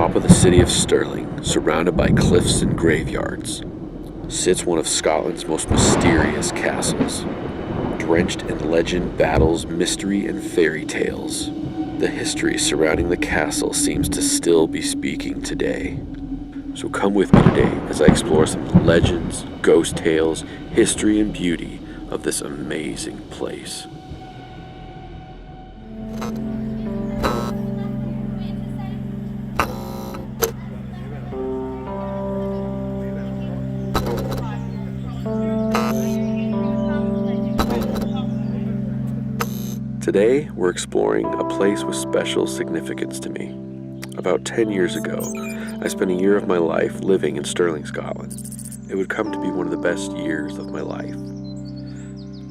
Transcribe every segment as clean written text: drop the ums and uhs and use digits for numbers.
top of the city of Stirling, surrounded by cliffs and graveyards, sits one of Scotland's most mysterious castles. Drenched in legend, battles, mystery, and fairy tales, the history surrounding the castle seems to still be speaking today. So come with me today as I explore some of the legends, ghost tales, history, and beauty of this amazing place. Today, we're exploring a place with special significance to me. About 10 years ago, I spent a year of my life living in Stirling, Scotland. It would come to be one of the best years of my life.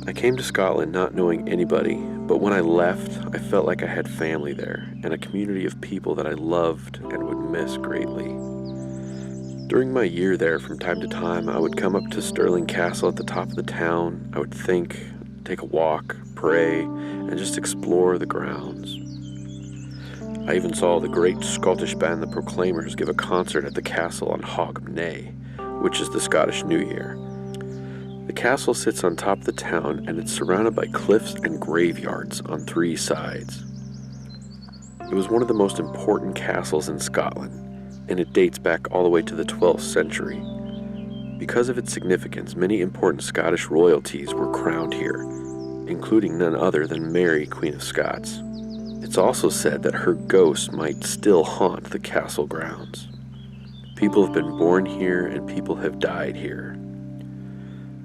I came to Scotland not knowing anybody, but when I left, I felt like I had family there and a community of people that I loved and would miss greatly. During my year there, from time to time, I would come up to Stirling Castle at the top of the town. I would think, take a walk, pray, and just explore the grounds. I even saw the great Scottish band The Proclaimers give a concert at the castle on Hogmanay, which is the Scottish New Year. The castle sits on top of the town and it's surrounded by cliffs and graveyards on three sides. It was one of the most important castles in Scotland, and it dates back all the way to the 12th century. Because of its significance, many important Scottish royalties were crowned here, including none other than Mary, Queen of Scots. It's also said that her ghost might still haunt the castle grounds. People have been born here and people have died here.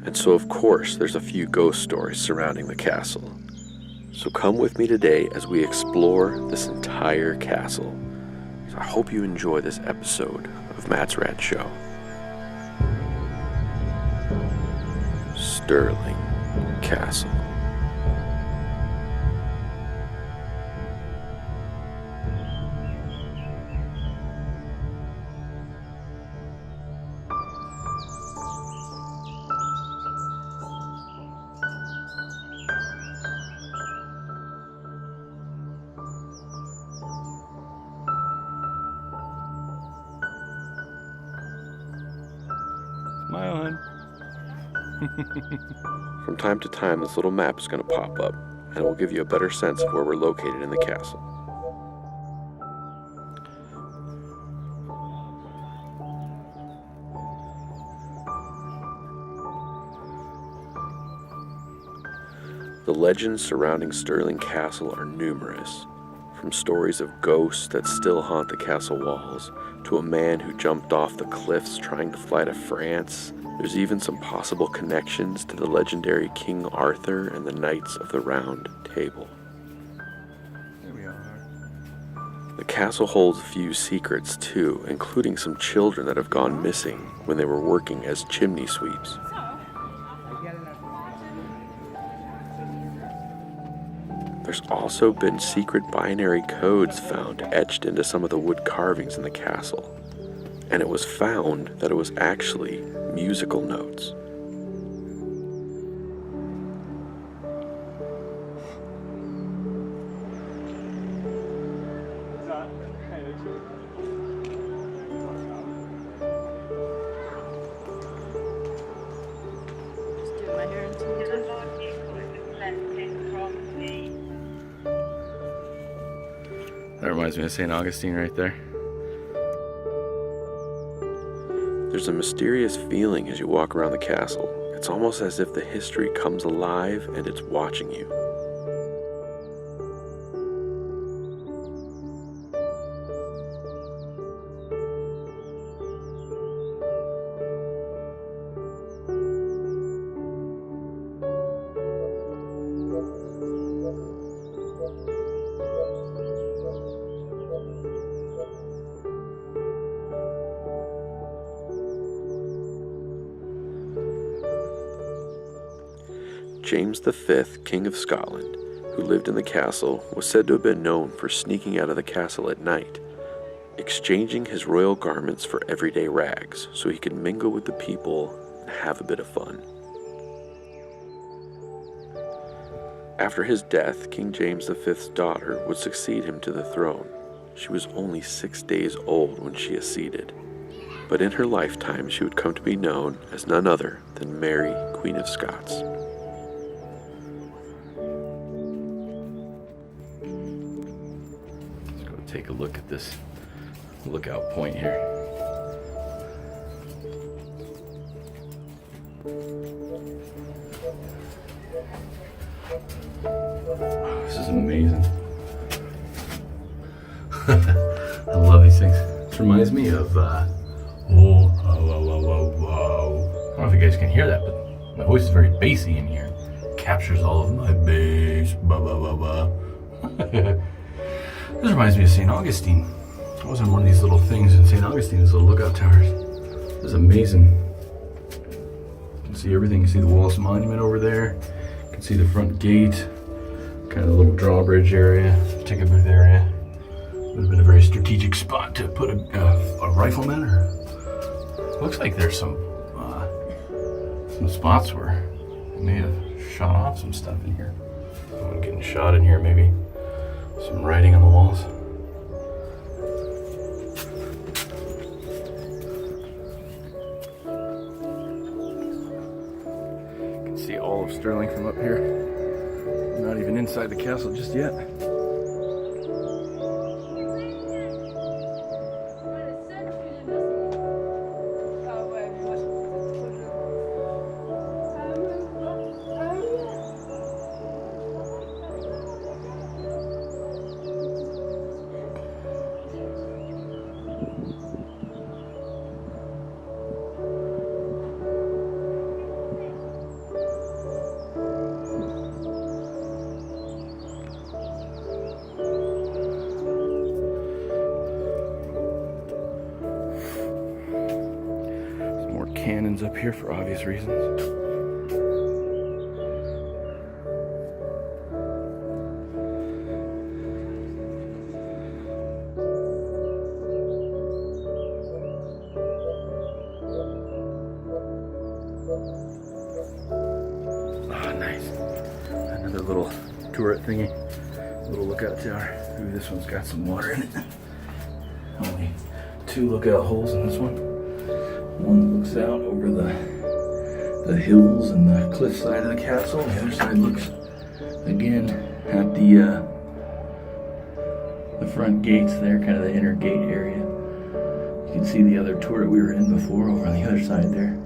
And so, of course, there's a few ghost stories surrounding the castle. So come with me today as we explore this entire castle. So I hope you enjoy this episode of Matt's Rad Show. Stirling Castle. Smile, hon. From time to time, this little map is going to pop up, and it will give you a better sense of where we're located in the castle. The legends surrounding Stirling Castle are numerous, from stories of ghosts that still haunt the castle walls, to a man who jumped off the cliffs trying to fly to France. There's even some possible connections to the legendary King Arthur and the Knights of the Round Table. There we are. The castle holds a few secrets too, including some children that have gone missing when they were working as chimney sweeps. There's also been secret binary codes found etched into some of the wood carvings in the castle, and it was found that it was actually musical notes. That reminds me of St. Augustine right there. There's a mysterious feeling as you walk around the castle. It's almost as if the history comes alive and it's watching you. James V, King of Scotland, who lived in the castle, was said to have been known for sneaking out of the castle at night, exchanging his royal garments for everyday rags so he could mingle with the people and have a bit of fun. After his death, King James V's daughter would succeed him to the throne. She was only 6 days old when she acceded, but in her lifetime she would come to be known as none other than Mary, Queen of Scots. Let's go take a look at this lookout point here. Wow, this is amazing. I love these things. This reminds me of I don't know if you guys can hear that, but my voice is very bassy in here. Captures all of my bass. This reminds me of St. Augustine. I was on one of these little things in St. Augustine, these little lookout towers. This is amazing. You can see everything. You can see the Wallace Monument over there. You can see the front gate. Kind of a little drawbridge area, ticket booth area. Would have been a very strategic spot to put a rifleman. Or looks like there's some spots where they may have shot off some stuff in here. Someone getting shot in here, maybe. Some writing on the walls. You can see all of Stirling from up here. Not even inside the castle just yet. Cannons up here for obvious reasons. Ah, nice. Another little turret thingy. Little lookout tower. Ooh, this one's got some water in it. Only 2 lookout holes in this one. One looks out over the hills and the cliff side of the castle. The other side looks again at the front gates there, kind of the inner gate area. You can see the other turret we were in before over on the other side there.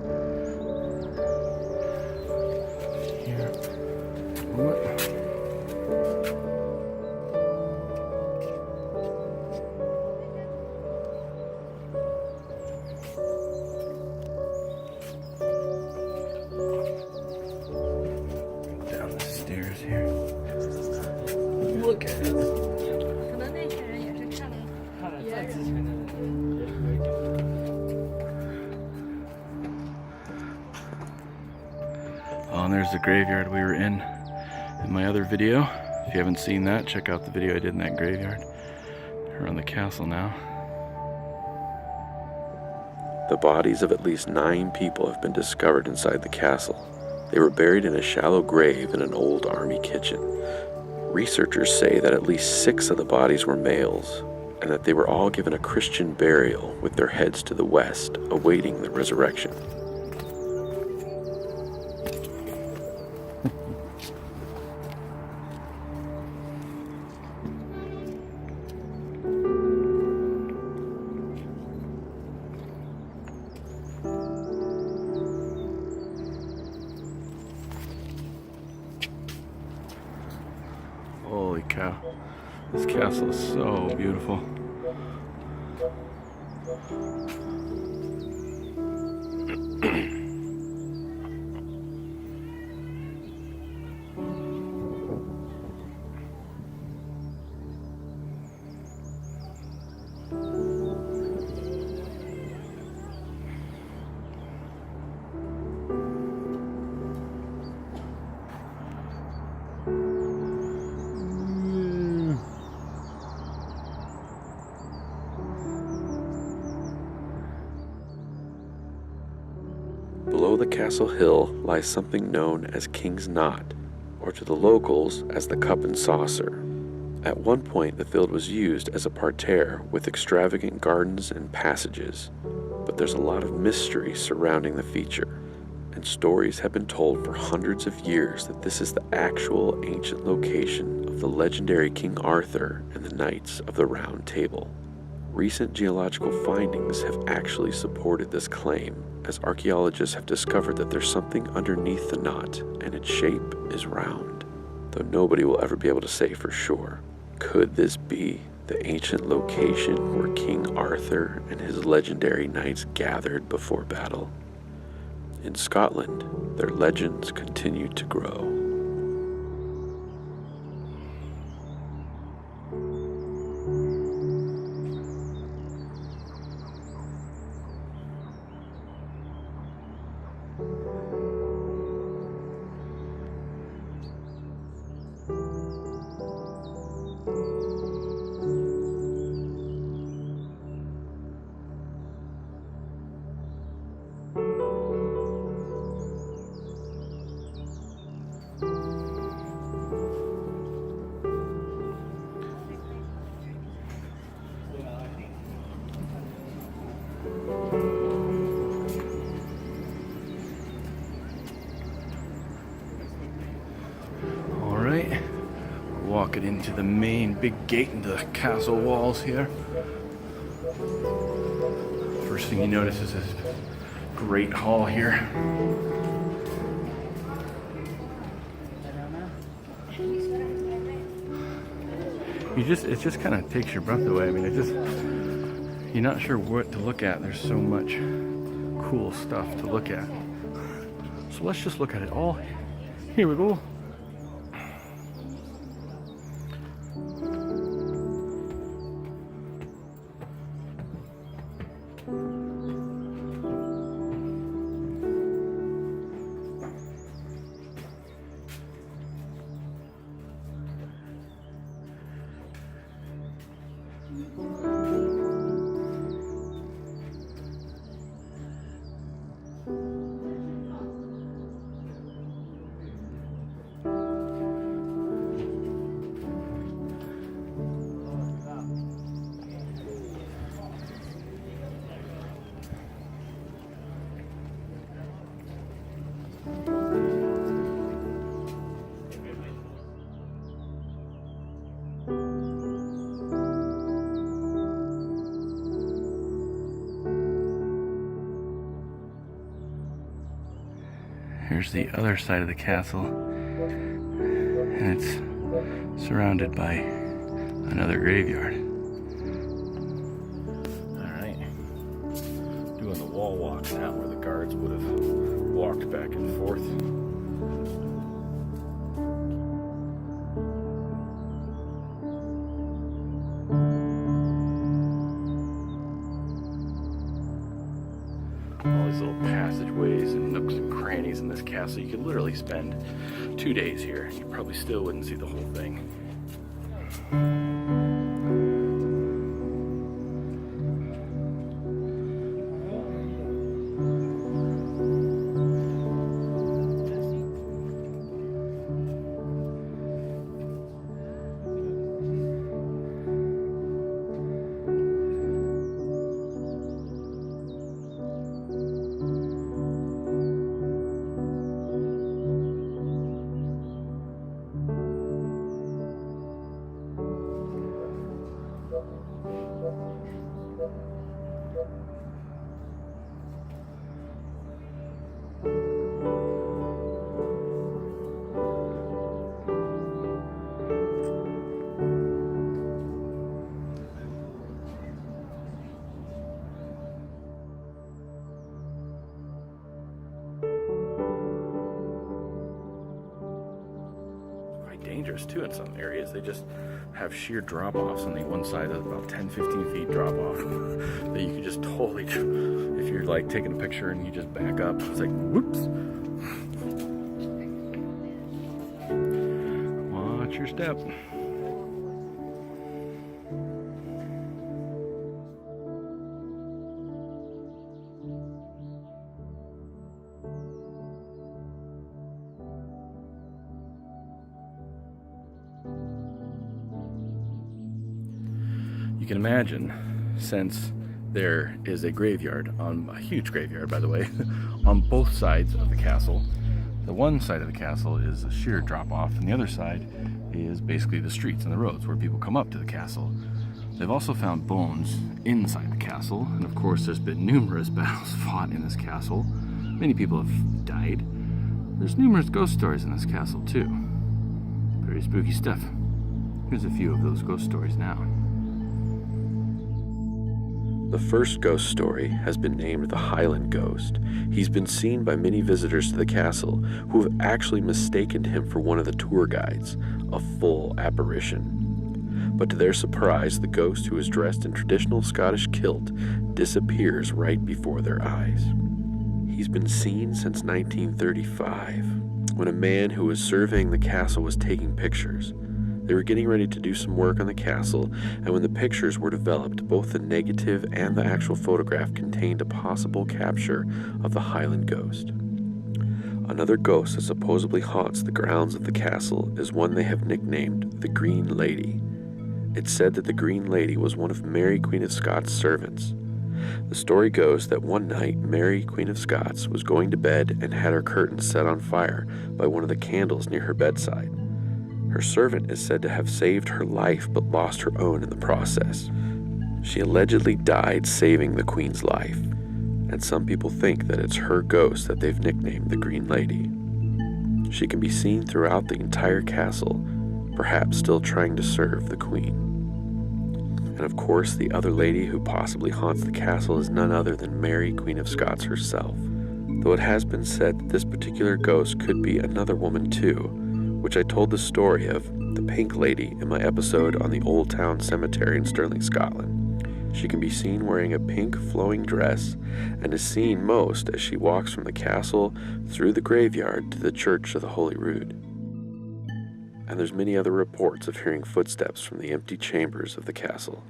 Here. Here. Look at it. Oh, and there's the graveyard we were in my other video. If you haven't seen that, check out the video I did in that graveyard. Around the castle now. The bodies of at least 9 people have been discovered inside the castle. They were buried in a shallow grave in an old army kitchen. Researchers say that at least 6 of the bodies were males, and that they were all given a Christian burial with their heads to the west, awaiting the resurrection. Holy cow. This castle is so beautiful. Below the castle hill lies something known as King's Knot, or to the locals as the Cup and Saucer. At one point, the field was used as a parterre with extravagant gardens and passages, but there's a lot of mystery surrounding the feature, and stories have been told for hundreds of years that this is the actual ancient location of the legendary King Arthur and the Knights of the Round Table. Recent geological findings have actually supported this claim, as archaeologists have discovered that there's something underneath the knot, and its shape is round. Though nobody will ever be able to say for sure. Could this be the ancient location where King Arthur and his legendary knights gathered before battle? In Scotland, their legends continue to grow. Alright, we're walking into the main big gate into the castle walls here. First thing you notice is this great hall here. It just kind of takes your breath away. I mean, you're not sure what to look at. There's so much cool stuff to look at. So let's just look at it all. Here we go. Here's the other side of the castle, and it's surrounded by another graveyard. Alright, doing the wall walk now where the guards would have walked back and forth. All these little passageways and nooks and crannies in this castle. You could literally spend 2 days here. You probably still wouldn't see the whole thing. Dangerous too in some areas. They just have sheer drop-offs on the one side of about 10-15 feet drop-off that you can just totally, if you're like taking a picture and you just back up, it's like whoops. Watch your step. can imagine, since there is a graveyard, a huge graveyard by the way, on both sides of the castle. The one side of the castle is a sheer drop off, and the other side is basically the streets and the roads where people come up to the castle. They've also found bones inside the castle, and of course there's been numerous battles fought in this castle. Many people have died. There's numerous ghost stories in this castle too. Very spooky stuff. Here's a few of those ghost stories now. The first ghost story has been named the Highland Ghost. He's been seen by many visitors to the castle who have actually mistaken him for one of the tour guides, a full apparition. But to their surprise, the ghost, who is dressed in traditional Scottish kilt, disappears right before their eyes. He's been seen since 1935, when a man who was surveying the castle was taking pictures. They were getting ready to do some work on the castle, and when the pictures were developed, both the negative and the actual photograph contained a possible capture of the Highland Ghost. Another ghost that supposedly haunts the grounds of the castle is one they have nicknamed the Green Lady. It's said that the Green Lady was one of Mary, Queen of Scots' servants. The story goes that one night, Mary, Queen of Scots, was going to bed and had her curtains set on fire by one of the candles near her bedside. Her servant is said to have saved her life but lost her own in the process. She allegedly died saving the Queen's life, and some people think that it's her ghost that they've nicknamed the Green Lady. She can be seen throughout the entire castle, perhaps still trying to serve the Queen. And of course, the other lady who possibly haunts the castle is none other than Mary, Queen of Scots herself, though it has been said that this particular ghost could be another woman too, which I told the story of the Pink Lady in my episode on the Old Town Cemetery in Stirling, Scotland. She can be seen wearing a pink flowing dress and is seen most as she walks from the castle through the graveyard to the Church of the Holy Rood. And there's many other reports of hearing footsteps from the empty chambers of the castle.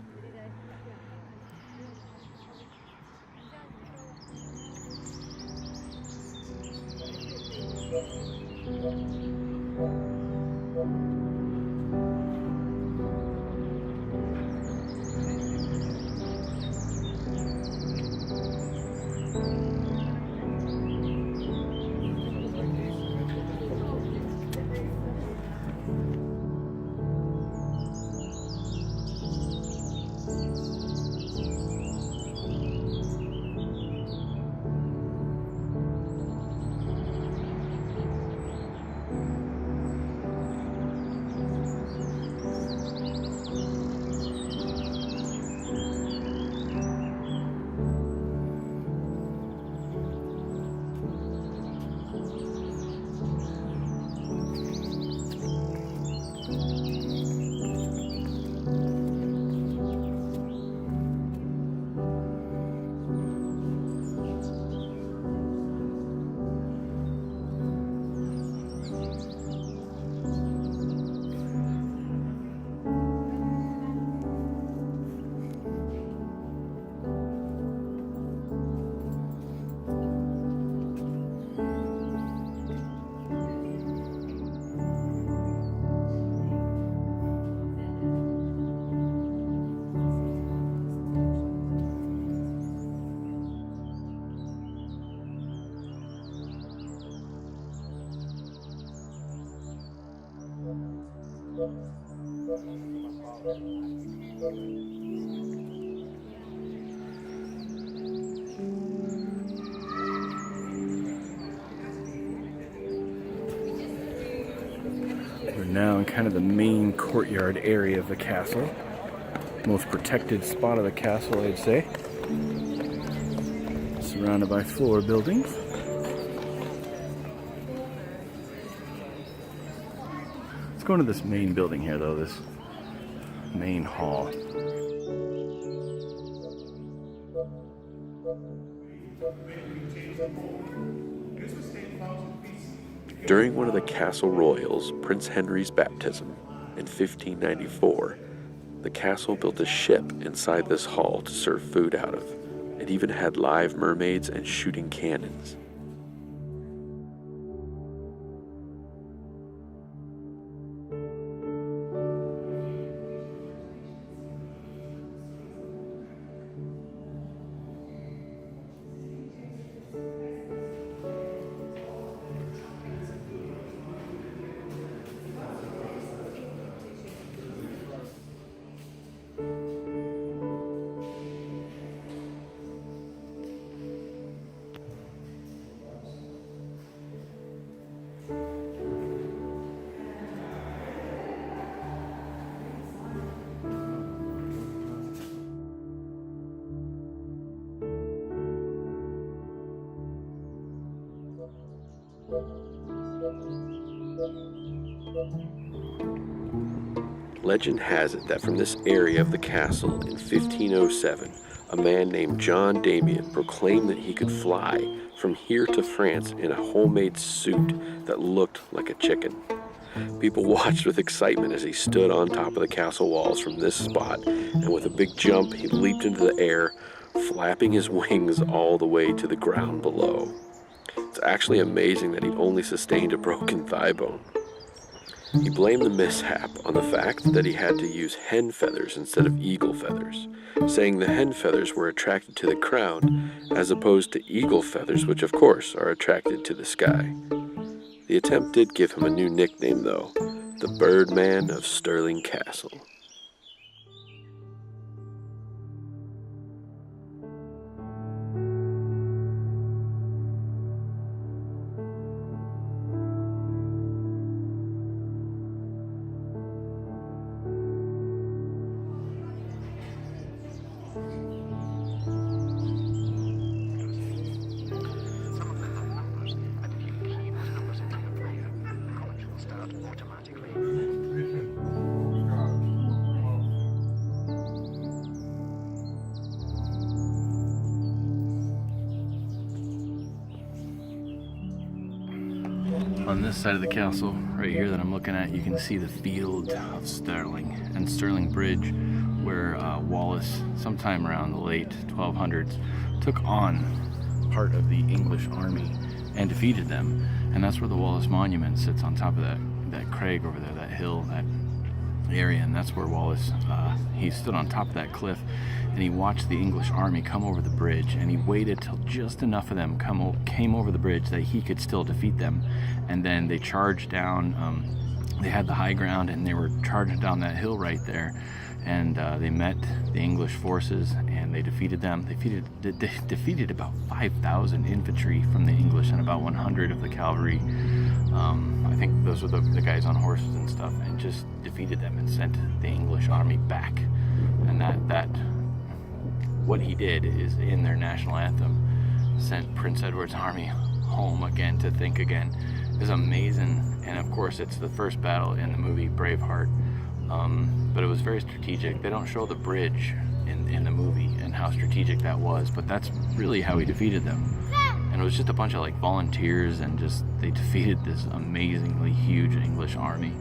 We're now in kind of the main courtyard area of the castle. Most protected spot of the castle, I'd say. Surrounded by floor buildings. Let's go into this main building here though, this main hall. During one of the castle royals, Prince Henry's baptism, in 1594, the castle built a ship inside this hall to serve food out of. It even had live mermaids and shooting cannons. Legend has it that from this area of the castle in 1507, a man named John Damien proclaimed that he could fly from here to France in a homemade suit that looked like a chicken. People watched with excitement as he stood on top of the castle walls from this spot, and with a big jump, he leaped into the air, flapping his wings all the way to the ground below. It's actually amazing that he only sustained a broken thigh bone. He blamed the mishap on the fact that he had to use hen feathers instead of eagle feathers, saying the hen feathers were attracted to the crown as opposed to eagle feathers, which of course are attracted to the sky. The attempt did give him a new nickname though, the Birdman of Stirling Castle. On this side of the castle, right here that I'm looking at, you can see the field of Stirling and Stirling Bridge, where Wallace, sometime around the late 1200s, took on part of the English army and defeated them. And that's where the Wallace Monument sits, on top of that crag over there, that hill, that area. And that's where Wallace, he stood on top of that cliff, and he watched the English army come over the bridge, and he waited till just enough of them came over the bridge that he could still defeat them. And then they charged down, they had the high ground, and they were charging down that hill right there, and they met the English forces, and they defeated them. They defeated about 5,000 infantry from the English and about 100 of the cavalry. I think those were the guys on horses and stuff, and just defeated them and sent the English army back. And that what he did is in their national anthem, sent Prince Edward's army home again to think again. Is amazing. And of course it's the first battle in the movie Braveheart, but it was very strategic. They don't show the bridge in the movie and how strategic that was, but that's really how he defeated them. And it was just a bunch of like volunteers, and just they defeated this amazingly huge English army.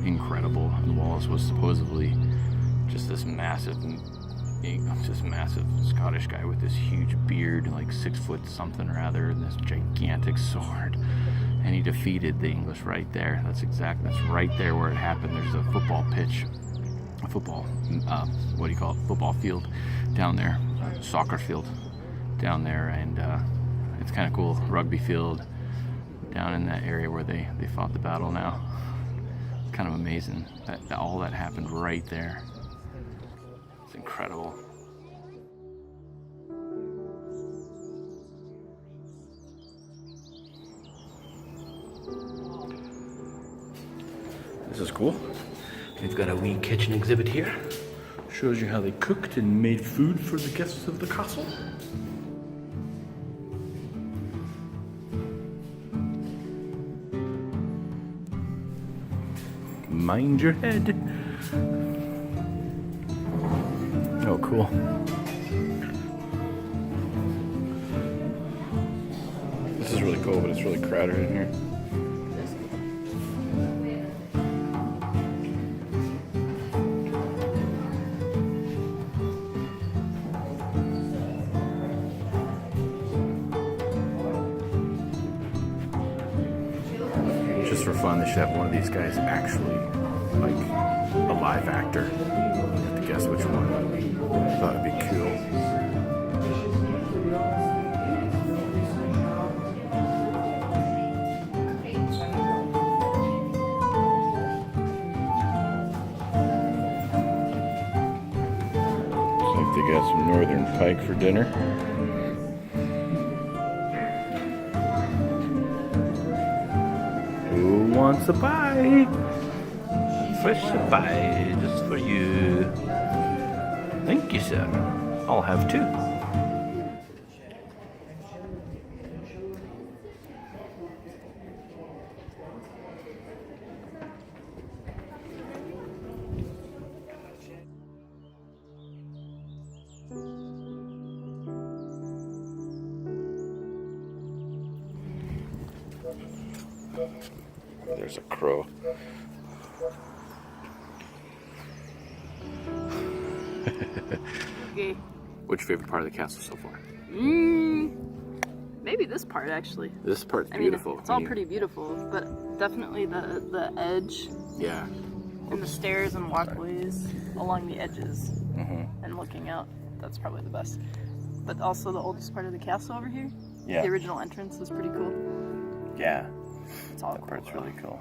Incredible. And Wallace was supposedly just this massive Scottish guy with this huge beard, like 6 foot something or other, and this gigantic sword. And he defeated the English right there. That's right there where it happened. There's a football pitch, football field down there, soccer field down there, and it's kind of cool. Rugby field down in that area where they fought the battle now. Kind of amazing that all that happened right there. It's incredible. This is cool. We've got a wee kitchen exhibit here. Shows you how they cooked and made food for the guests of the castle. Mind your head. Oh, cool. This is really cool, but it's really crowded in here. Just for fun, they should have one of these guys actually, like, a live actor. You have to guess which one. I thought it'd be cool. Looks like they got some northern pike for dinner. Who wants a pie? Fresh pie just for you. Thank you, sir. I'll have two. There's a crow. Okay. What's your favorite part of the castle so far? Maybe this part actually. This part's I mean, beautiful. it's all pretty beautiful, but definitely the edge. Yeah. And the stairs and walkways along the edges and looking out. That's probably the best. But also the oldest part of the castle over here. Yeah. The original entrance is pretty cool. Yeah. It's all That cool. part's really cool.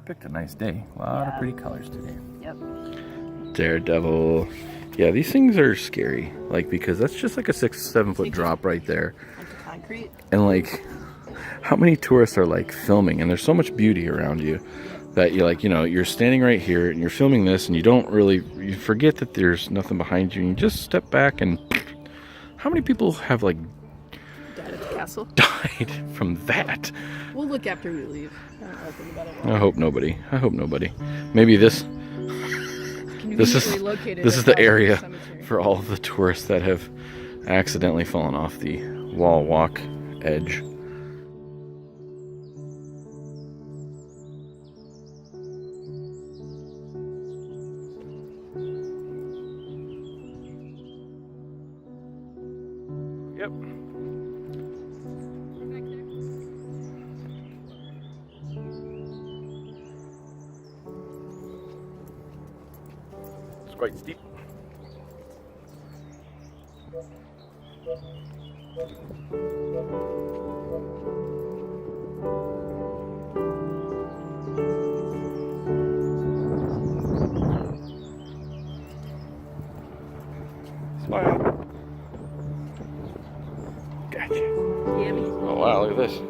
Picked a nice day. A lot of pretty colors today. Yep. Daredevil. Yeah, these things are scary. Like, because that's just like a 6-7 foot drop right there. Into concrete. And like, how many tourists are like filming? And there's so much beauty around you that you're like, you know, you're standing right here and you're filming this and you don't really, you forget that there's nothing behind you and you just step back and how many people have like Died at the castle. died from that? We'll look after we leave. I don't know anything about it. I hope nobody. I hope nobody. Maybe this is the area for all of the tourists that have accidentally fallen off the wall walk edge. Yep. It's quite steep. Smile. Gotcha. Yummy. Oh wow, look at this.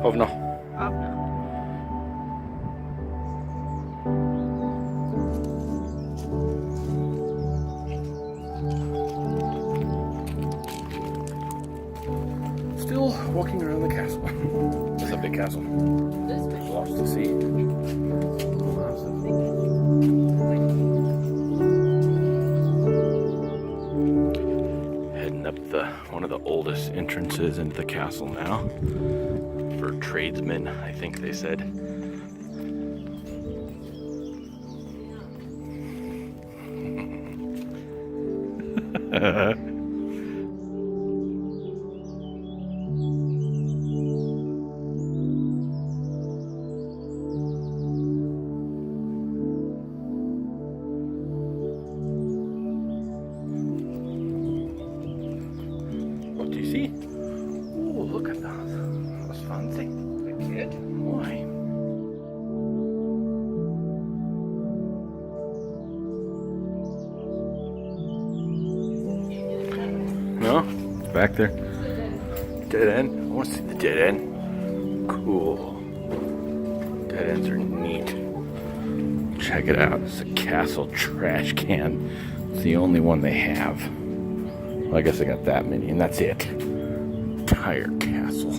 Oh no. Oh no. Still walking around the castle. It's a big castle. This big. Lots to see. Heading up one of the oldest entrances into the castle now. For tradesmen, I think they said. What do you see? Oh, look at that. That's fancy. Good. Why? No? It's back there. Dead end? I want to see the dead end. Cool. Dead ends are neat. Check it out. It's a castle trash can. It's the only one they have. Well, I guess I got that many, and that's it. Entire castle.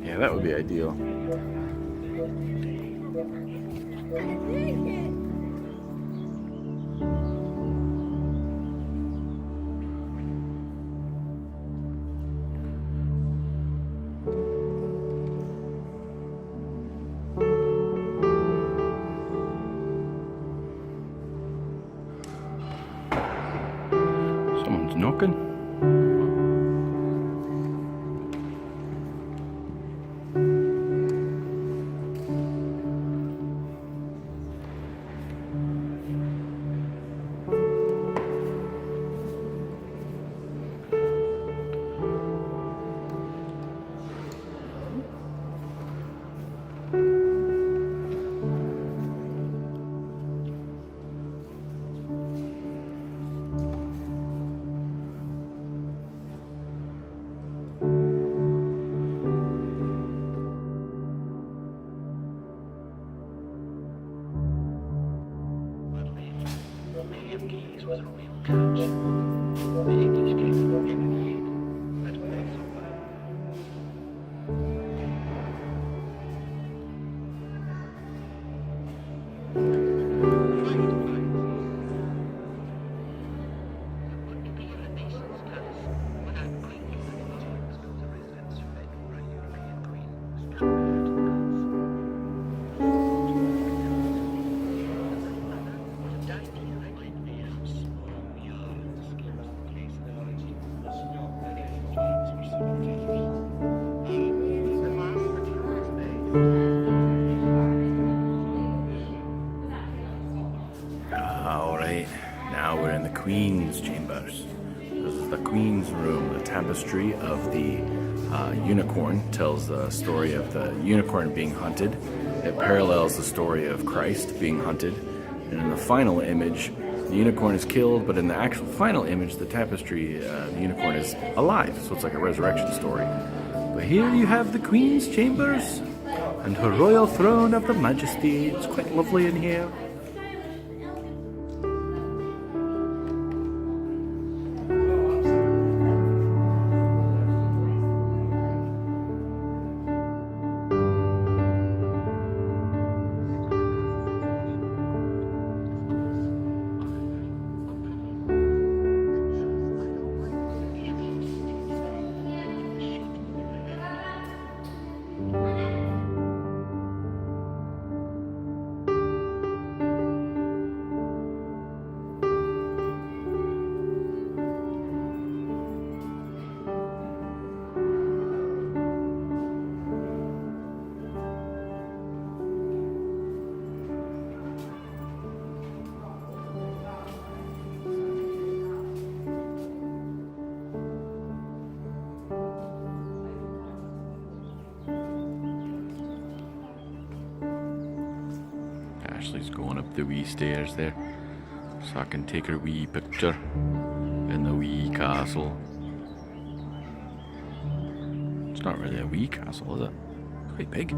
Yeah, that would be ideal. walking. Alright, now we're in the Queen's chambers. This is the Queen's room. The tapestry of the unicorn tells the story of the unicorn being hunted. It parallels the story of Christ being hunted. And in the final image, the unicorn is killed, but in the actual final image, the tapestry, the unicorn is alive. So it's like a resurrection story. But here you have the Queen's chambers and her royal throne of the majesty. It's quite lovely in here. Ashley's going up the wee stairs there, so I can take her wee picture in the wee castle. It's not really a wee castle, is it? It's quite big.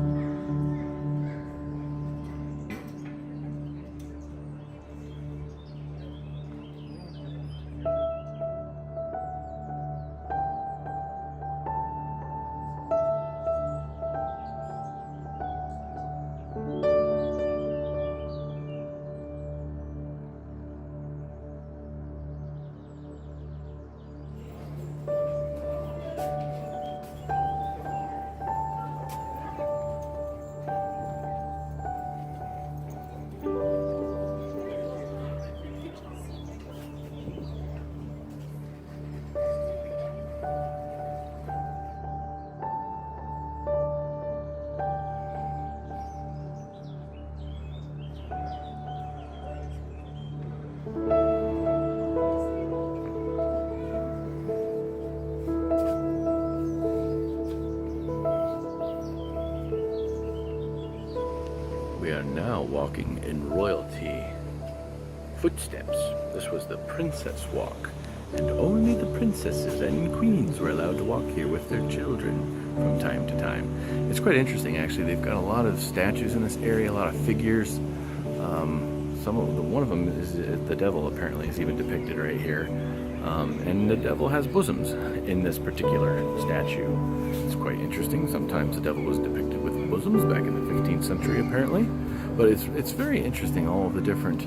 We are now walking in royalty footsteps. This was the princess walk, and only the princesses and queens were allowed to walk here with their children from time to time. It's quite interesting, actually. They've got a lot of statues in this area, a lot of figures. One of them is the devil, apparently, is even depicted right here. And the devil has bosoms in this particular statue. It's quite interesting. Sometimes the devil was depicted with bosoms back in the 15th century, apparently. But it's very interesting, all of the different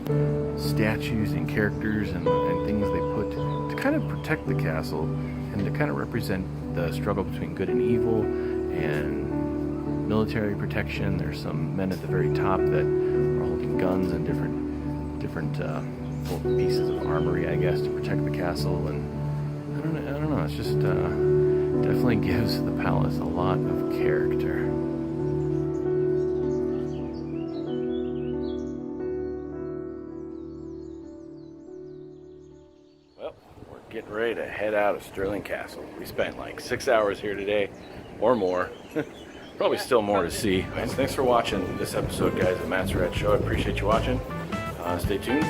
statues and characters and things they put to kind of protect the castle and to kind of represent the struggle between good and evil and military protection. There's some men at the very top that are holding guns and different pieces of armory, I guess, to protect the castle. And don't know. It's just definitely gives the palace a lot of character. Well, we're getting ready to head out of Stirling Castle. We spent like 6 hours here today, or more. Probably still more to see. So thanks for watching this episode, guys, of Matt's Red Show. I appreciate you watching. Stay tuned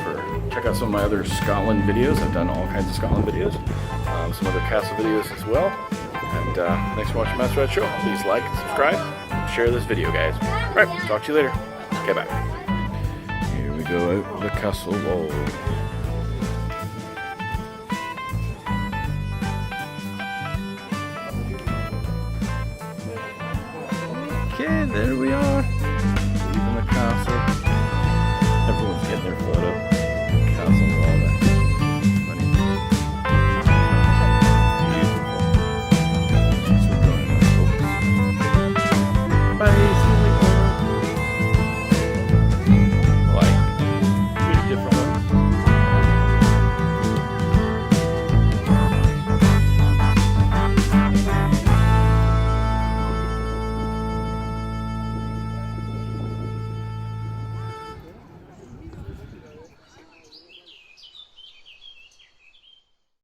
check out some of my other Scotland videos. I've done all kinds of Scotland videos, some other castle videos as well. And thanks for watching Matt's Red Show. Please like, subscribe, share this video, guys. All right, talk to you later. Okay, bye. Here we go out the castle wall. Okay, there we are.